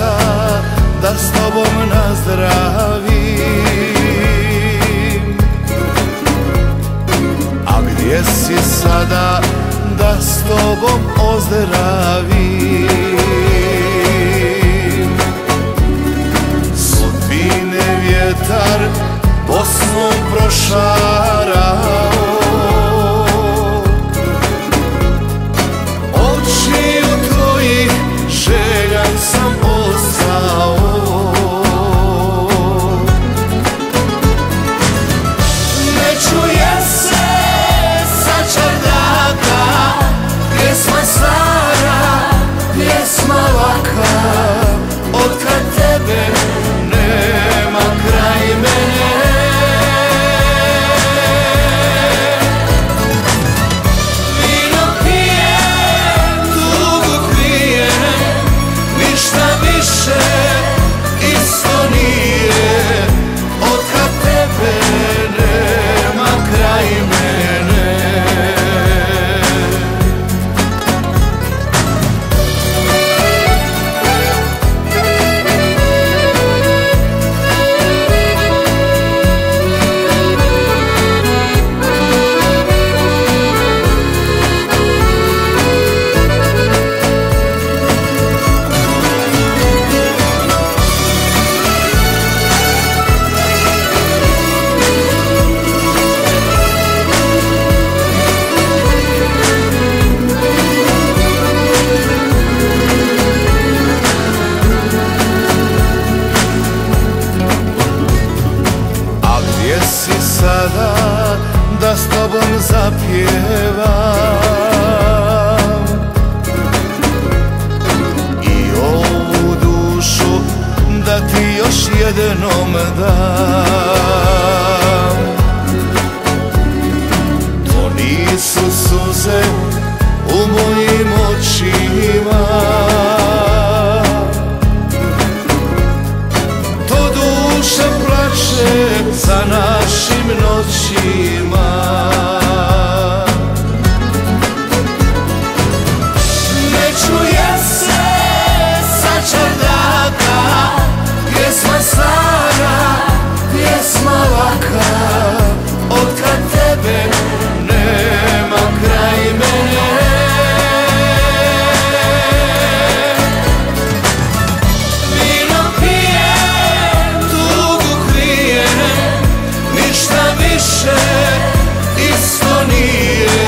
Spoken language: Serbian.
sada da s tobom nazdravim? A gdje si sada da s tobom ozdravim? Sudbine vjetar Bosnom prošarao, očiju tvojih željan sam ostao. Ne čuje se sa čardaka pjesma stara, pjesma laka, otkad tebe nema kraj mene. Vino pijem, tugu krijem, ništa više isto nije, otkad tebe nema kraj mene. Si sada da s tobom zapjevam i ovu dušu da ti još jednom dam. To nisu suze u mojim očima, to duša plače za našim noćima. Ne čuje se sa čardaka pjesma stara, pjesma laka, otkad tebe nema kraj mene. Vino pijem, tugu krijem, ništa više isto nije,